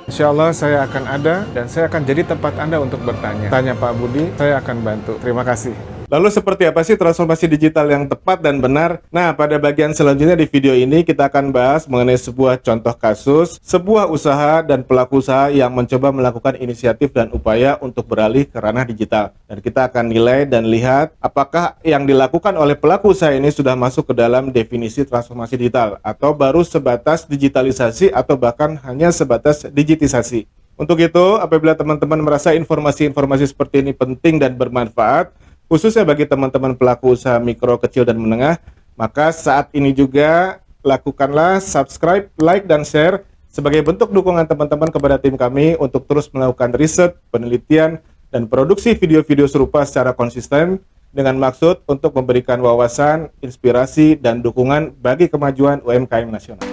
Insya Allah saya akan ada dan saya akan jadi tempat Anda untuk bertanya. Tanya Pak Budi, saya akan bantu. Terima kasih. Lalu seperti apa sih transformasi digital yang tepat dan benar? Nah, pada bagian selanjutnya di video ini kita akan bahas mengenai sebuah contoh kasus, sebuah usaha dan pelaku usaha yang mencoba melakukan inisiatif dan upaya untuk beralih ke ranah digital. Dan kita akan nilai dan lihat apakah yang dilakukan oleh pelaku usaha ini sudah masuk ke dalam definisi transformasi digital atau baru sebatas digitalisasi atau bahkan hanya sebatas digitisasi. Untuk itu, apabila teman-teman merasa informasi-informasi seperti ini penting dan bermanfaat, khususnya bagi teman-teman pelaku usaha mikro, kecil, dan menengah, maka saat ini juga lakukanlah subscribe, like, dan share sebagai bentuk dukungan teman-teman kepada tim kami untuk terus melakukan riset, penelitian, dan produksi video-video serupa secara konsisten dengan maksud untuk memberikan wawasan, inspirasi, dan dukungan bagi kemajuan UMKM nasional.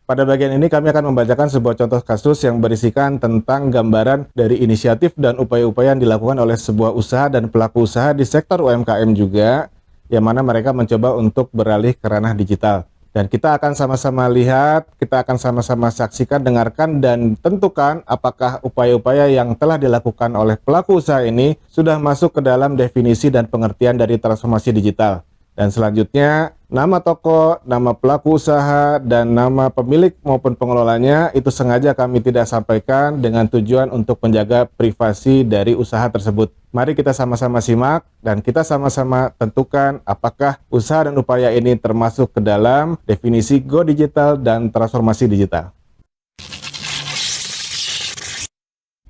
Pada bagian ini kami akan membacakan sebuah contoh kasus yang berisikan tentang gambaran dari inisiatif dan upaya-upaya yang dilakukan oleh sebuah usaha dan pelaku usaha di sektor UMKM juga, yang mana mereka mencoba untuk beralih ke ranah digital. Dan kita akan sama-sama lihat, kita akan sama-sama saksikan, dengarkan, dan tentukan apakah upaya-upaya yang telah dilakukan oleh pelaku usaha ini sudah masuk ke dalam definisi dan pengertian dari transformasi digital. Dan selanjutnya, nama toko, nama pelaku usaha, dan nama pemilik maupun pengelolanya itu sengaja kami tidak sampaikan dengan tujuan untuk menjaga privasi dari usaha tersebut. Mari kita sama-sama simak dan kita sama-sama tentukan apakah usaha dan upaya ini termasuk ke dalam definisi Go Digital dan transformasi digital.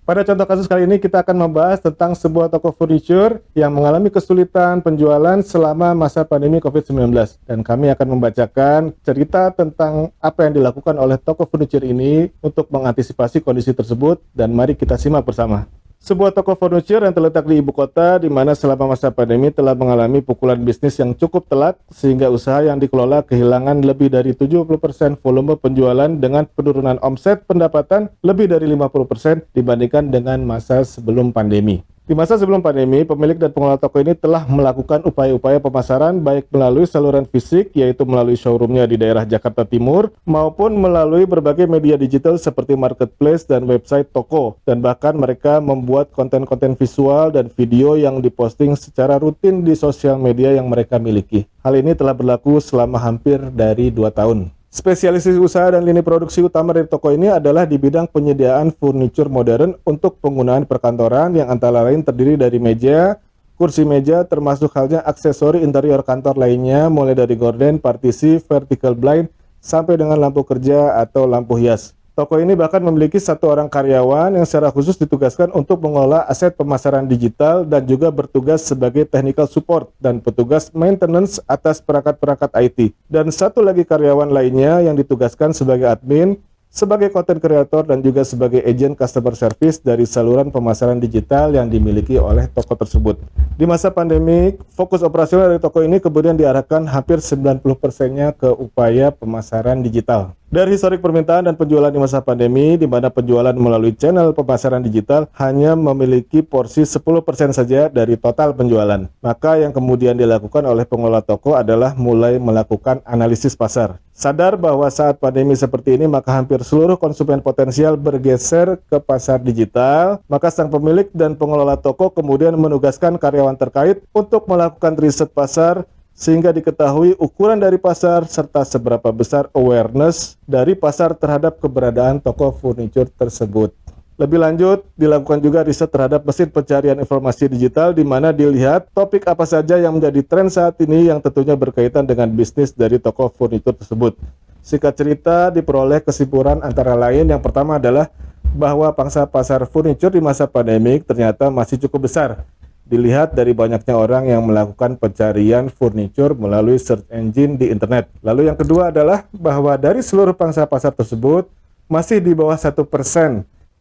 Pada contoh kasus kali ini kita akan membahas tentang sebuah toko furniture yang mengalami kesulitan penjualan selama masa pandemi COVID-19. Dan kami akan membacakan cerita tentang apa yang dilakukan oleh toko furniture ini untuk mengantisipasi kondisi tersebut, dan mari kita simak bersama. Sebuah toko furniture yang terletak di ibu kota di mana selama masa pandemi telah mengalami pukulan bisnis yang cukup telak sehingga usaha yang dikelola kehilangan lebih dari 70% volume penjualan dengan penurunan omset pendapatan lebih dari 50% dibandingkan dengan masa sebelum pandemi. Di masa sebelum pandemi, pemilik dan pengelola toko ini telah melakukan upaya-upaya pemasaran baik melalui saluran fisik, yaitu melalui showroomnya di daerah Jakarta Timur, maupun melalui berbagai media digital seperti marketplace dan website toko. Dan bahkan mereka membuat konten-konten visual dan video yang diposting secara rutin di sosial media yang mereka miliki. Hal ini telah berlaku selama hampir dari 2 tahun. Spesialisasi usaha dan lini produksi utama dari toko ini adalah di bidang penyediaan furniture modern untuk penggunaan perkantoran yang antara lain terdiri dari meja, kursi meja, termasuk halnya aksesori interior kantor lainnya mulai dari gorden, partisi, vertical blind, sampai dengan lampu kerja atau lampu hias. Toko ini bahkan memiliki 1 orang karyawan yang secara khusus ditugaskan untuk mengelola aset pemasaran digital dan juga bertugas sebagai technical support dan petugas maintenance atas perangkat-perangkat IT. Dan 1 lagi karyawan lainnya yang ditugaskan sebagai admin, sebagai content creator, dan juga sebagai agent customer service dari saluran pemasaran digital yang dimiliki oleh toko tersebut. Di masa pandemi, fokus operasional dari toko ini kemudian diarahkan hampir 90%-nya ke upaya pemasaran digital. Dari historik permintaan dan penjualan di masa pandemi, di mana penjualan melalui channel pemasaran digital hanya memiliki porsi 10% saja dari total penjualan. Maka yang kemudian dilakukan oleh pengelola toko adalah mulai melakukan analisis pasar. Sadar bahwa saat pandemi seperti ini, maka hampir seluruh konsumen potensial bergeser ke pasar digital. Maka sang pemilik dan pengelola toko kemudian menugaskan karyawan terkait untuk melakukan riset pasar, sehingga diketahui ukuran dari pasar serta seberapa besar awareness dari pasar terhadap keberadaan toko furniture tersebut. Lebih lanjut, dilakukan juga riset terhadap mesin pencarian informasi digital di mana dilihat topik apa saja yang menjadi tren saat ini yang tentunya berkaitan dengan bisnis dari toko furniture tersebut. Singkat cerita, diperoleh kesimpulan antara lain yang pertama adalah bahwa pangsa pasar furniture di masa pandemik ternyata masih cukup besar. Dilihat dari banyaknya orang yang melakukan pencarian furniture melalui search engine di internet. Lalu yang kedua adalah bahwa dari seluruh pangsa pasar tersebut, masih di bawah 1%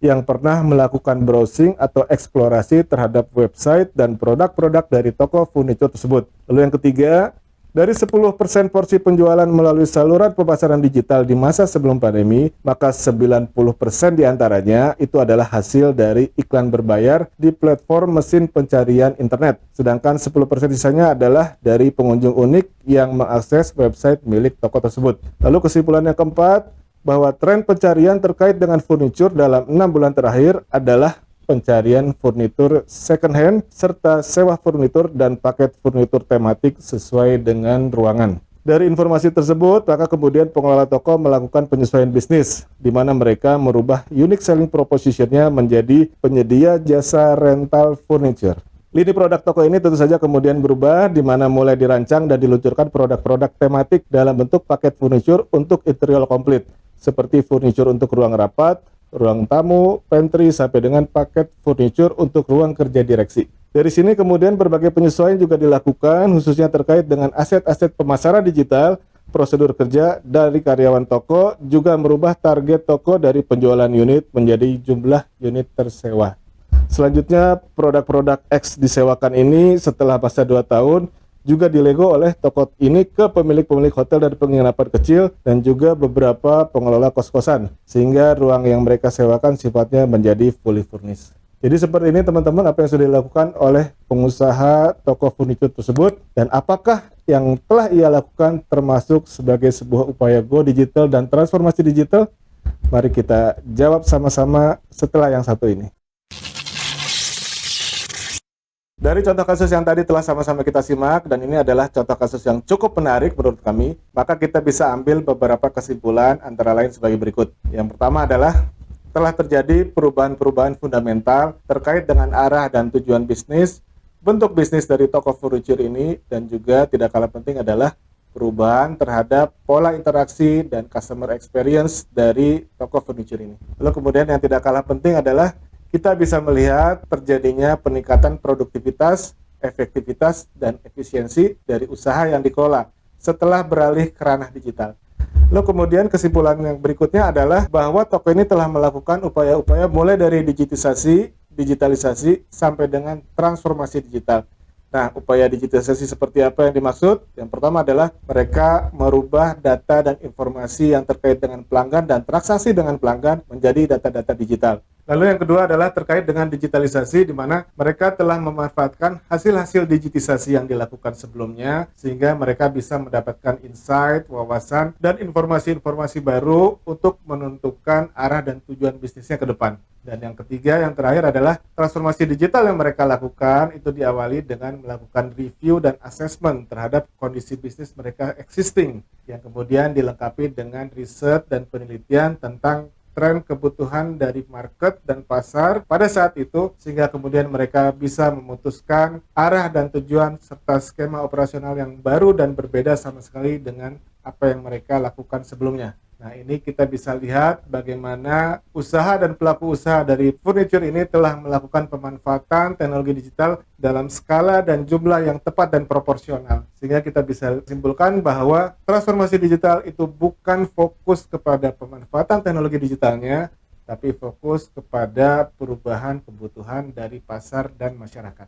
yang pernah melakukan browsing atau eksplorasi terhadap website dan produk-produk dari toko furniture tersebut. Lalu yang ketiga, Dari 10% porsi penjualan melalui saluran pemasaran digital di masa sebelum pandemi, maka 90% diantaranya itu adalah hasil dari iklan berbayar di platform mesin pencarian internet. Sedangkan 10% sisanya adalah dari pengunjung unik yang mengakses website milik toko tersebut. Lalu kesimpulan yang keempat, bahwa tren pencarian terkait dengan furniture dalam 6 bulan terakhir adalah pencarian furnitur second hand, serta sewa furnitur dan paket furnitur tematik sesuai dengan ruangan. Dari informasi tersebut, maka kemudian pengelola toko melakukan penyesuaian bisnis, di mana mereka merubah unique selling proposition-nya menjadi penyedia jasa rental furniture. Lini produk toko ini tentu saja kemudian berubah, di mana mulai dirancang dan diluncurkan produk-produk tematik dalam bentuk paket furniture untuk interior komplit, seperti furniture untuk ruang rapat, ruang tamu, pantry, sampai dengan paket furniture untuk ruang kerja direksi. Dari sini kemudian berbagai penyesuaian juga dilakukan, khususnya terkait dengan aset-aset pemasaran digital, prosedur kerja dari karyawan toko, juga merubah target toko dari penjualan unit menjadi jumlah unit tersewa. Selanjutnya, produk-produk X disewakan ini setelah masa 2 tahun, juga dilego oleh toko ini ke pemilik-pemilik hotel dan penginapan kecil dan juga beberapa pengelola kos-kosan, sehingga ruang yang mereka sewakan sifatnya menjadi fully furnished. Jadi seperti ini teman-teman apa yang sudah dilakukan oleh pengusaha toko furniture tersebut, dan apakah yang telah ia lakukan termasuk sebagai sebuah upaya go digital dan transformasi digital? Mari kita jawab sama-sama setelah yang satu ini. Dari contoh kasus yang tadi telah sama-sama kita simak, dan ini adalah contoh kasus yang cukup menarik menurut kami, maka kita bisa ambil beberapa kesimpulan antara lain sebagai berikut. Yang pertama adalah telah terjadi perubahan-perubahan fundamental terkait dengan arah dan tujuan bisnis, bentuk bisnis dari toko furniture ini, dan juga tidak kalah penting adalah perubahan terhadap pola interaksi dan customer experience dari toko furniture ini. Lalu kemudian yang tidak kalah penting adalah kita bisa melihat terjadinya peningkatan produktivitas, efektivitas, dan efisiensi dari usaha yang dikelola setelah beralih ke ranah digital. Lalu kemudian kesimpulan yang berikutnya adalah bahwa toko ini telah melakukan upaya-upaya mulai dari digitalisasi, sampai dengan transformasi digital. Nah, upaya digitalisasi seperti apa yang dimaksud? Yang pertama adalah mereka merubah data dan informasi yang terkait dengan pelanggan dan transaksi dengan pelanggan menjadi data-data digital. Lalu yang kedua adalah terkait dengan digitalisasi, di mana mereka telah memanfaatkan hasil-hasil digitisasi yang dilakukan sebelumnya, sehingga mereka bisa mendapatkan insight, wawasan, dan informasi-informasi baru untuk menentukan arah dan tujuan bisnisnya ke depan. Dan yang ketiga, yang terakhir adalah transformasi digital yang mereka lakukan, itu diawali dengan melakukan review dan assessment terhadap kondisi bisnis mereka existing, yang kemudian dilengkapi dengan riset dan penelitian tentang tren kebutuhan dari market dan pasar pada saat itu, sehingga kemudian mereka bisa memutuskan arah dan tujuan serta skema operasional yang baru dan berbeda sama sekali dengan apa yang mereka lakukan sebelumnya. Nah, ini kita bisa lihat bagaimana usaha dan pelaku usaha dari furniture ini telah melakukan pemanfaatan teknologi digital dalam skala dan jumlah yang tepat dan proporsional. Sehingga kita bisa simpulkan bahwa transformasi digital itu bukan fokus kepada pemanfaatan teknologi digitalnya, tapi fokus kepada perubahan kebutuhan dari pasar dan masyarakat.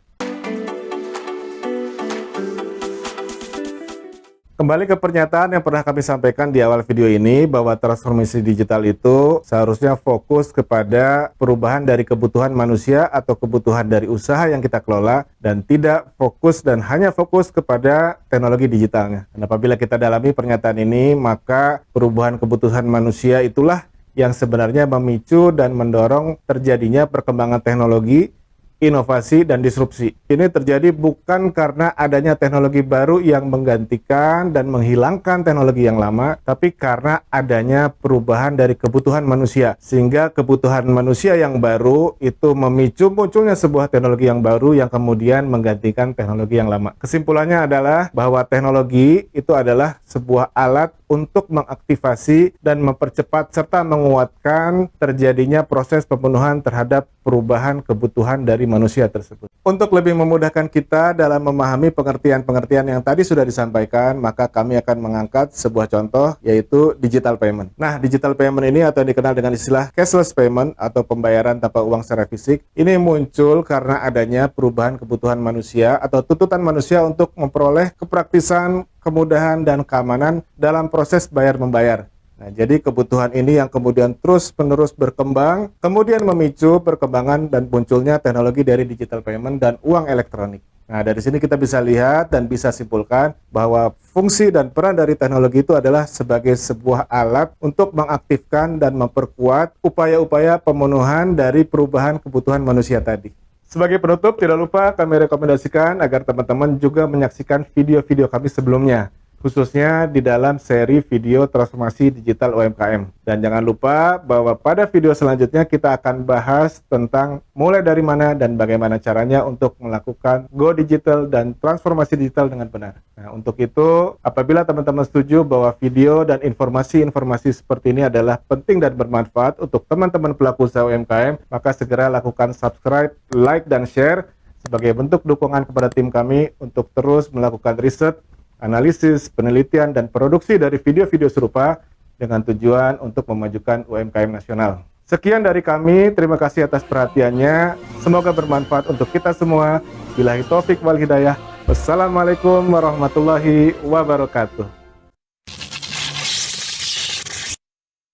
Kembali ke pernyataan yang pernah kami sampaikan di awal video ini, bahwa transformasi digital itu seharusnya fokus kepada perubahan dari kebutuhan manusia atau kebutuhan dari usaha yang kita kelola, dan tidak fokus dan hanya fokus kepada teknologi digitalnya. Dan apabila kita dalami pernyataan ini, maka perubahan kebutuhan manusia itulah yang sebenarnya memicu dan mendorong terjadinya perkembangan teknologi, inovasi, dan disrupsi. Ini terjadi bukan karena adanya teknologi baru yang menggantikan dan menghilangkan teknologi yang lama, tapi karena adanya perubahan dari kebutuhan manusia. Sehingga kebutuhan manusia yang baru itu memicu munculnya sebuah teknologi yang baru yang kemudian menggantikan teknologi yang lama. Kesimpulannya adalah bahwa teknologi itu adalah sebuah alat untuk mengaktifasi dan mempercepat serta menguatkan terjadinya proses pemenuhan terhadap perubahan kebutuhan dari manusia tersebut. Untuk lebih memudahkan kita dalam memahami pengertian-pengertian yang tadi sudah disampaikan, maka kami akan mengangkat sebuah contoh, yaitu digital payment. Nah, digital payment ini atau yang dikenal dengan istilah cashless payment atau pembayaran tanpa uang secara fisik, ini muncul karena adanya perubahan kebutuhan manusia atau tuntutan manusia untuk memperoleh kepraktisan, kemudahan, dan keamanan dalam proses bayar-membayar. Nah, jadi kebutuhan ini yang kemudian terus-menerus berkembang, kemudian memicu perkembangan dan munculnya teknologi dari digital payment dan uang elektronik. Nah, dari sini kita bisa lihat dan bisa simpulkan bahwa fungsi dan peran dari teknologi itu adalah sebagai sebuah alat untuk mengaktifkan dan memperkuat upaya-upaya pemenuhan dari perubahan kebutuhan manusia tadi. Sebagai penutup, tidak lupa kami rekomendasikan agar teman-teman juga menyaksikan video-video kami sebelumnya, khususnya di dalam seri video transformasi digital UMKM. Dan jangan lupa bahwa pada video selanjutnya kita akan bahas tentang mulai dari mana dan bagaimana caranya untuk melakukan go digital dan transformasi digital dengan benar. Nah, untuk itu, apabila teman-teman setuju bahwa video dan informasi-informasi seperti ini adalah penting dan bermanfaat untuk teman-teman pelaku usaha UMKM, maka segera lakukan subscribe, like, dan share sebagai bentuk dukungan kepada tim kami untuk terus melakukan riset, analisis, penelitian, dan produksi dari video-video serupa dengan tujuan untuk memajukan UMKM nasional. Sekian dari kami, terima kasih atas perhatiannya. Semoga bermanfaat untuk kita semua. Billahi taufik wal hidayah. Wassalamualaikum warahmatullahi wabarakatuh.